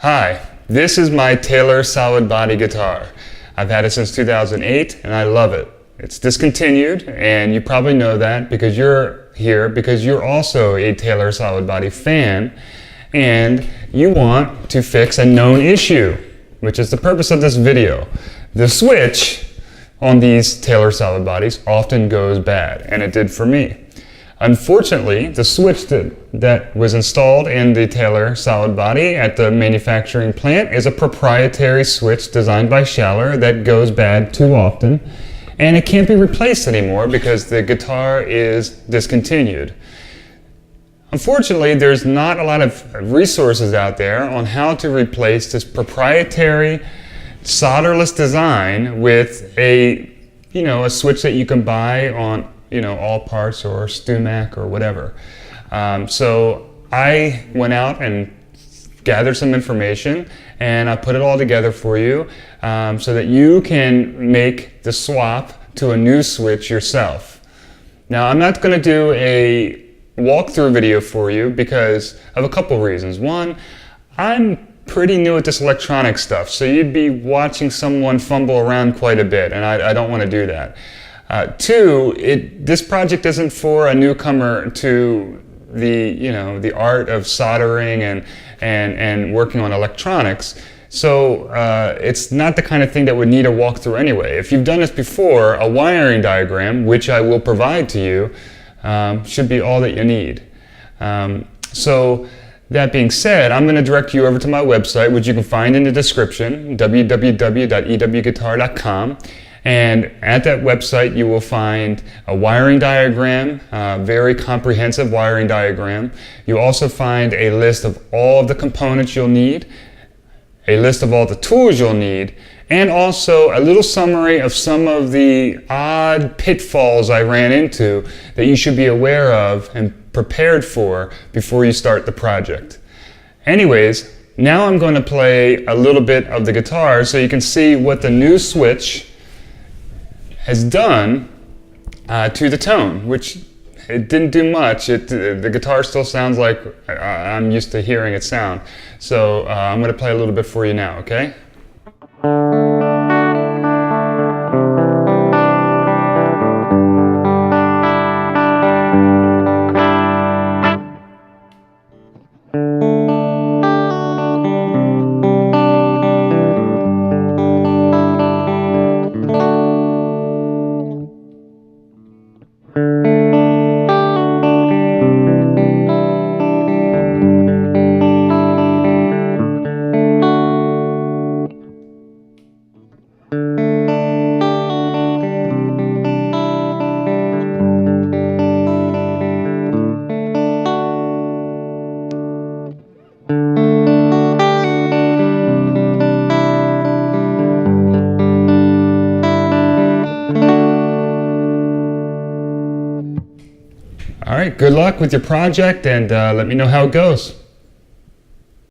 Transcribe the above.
Hi, this is my Taylor Solidbody guitar. I've had it since 2008 and I love it. It's discontinued and you probably know that because you're here because you're also a Taylor Solidbody fan and you want to fix a known issue, which is the purpose of this video. The switch on these Taylor Solidbodies often goes bad, and it did for me. Unfortunately, the switch that was installed in the Taylor Solidbody at the manufacturing plant is a proprietary switch designed by Schaller that goes bad too often, and it can't be replaced anymore because the guitar is discontinued. Unfortunately, there's not a lot of resources out there on how to replace this proprietary solderless design with a switch that you can buy on all parts or StuMac or whatever. So I went out and gathered some information and I put it all together for you so that you can make the swap to a new switch yourself. Now I'm not going to do a walkthrough video for you because of a couple reasons. One, I'm pretty new at this electronic stuff, so you'd be watching someone fumble around quite a bit, and I don't want to do that. Two, this project isn't for a newcomer to the art of soldering and working on electronics. So it's not the kind of thing that would need a walkthrough anyway. If you've done this before, a wiring diagram, which I will provide to you, should be all that you need. So that being said, I'm going to direct you over to my website, which you can find in the description, www.ewguitar.com. And at that website, you will find a wiring diagram, a very comprehensive wiring diagram. You'll also find a list of all of the components you'll need, a list of all the tools you'll need, and also a little summary of some of the odd pitfalls I ran into that you should be aware of and prepared for before you start the project. Anyways, now I'm going to play a little bit of the guitar so you can see what the new switch has done to the tone, which it didn't do much. The guitar still sounds like I'm used to hearing it sound. So I'm going to play a little bit for you now, okay? All right, good luck with your project and let me know how it goes.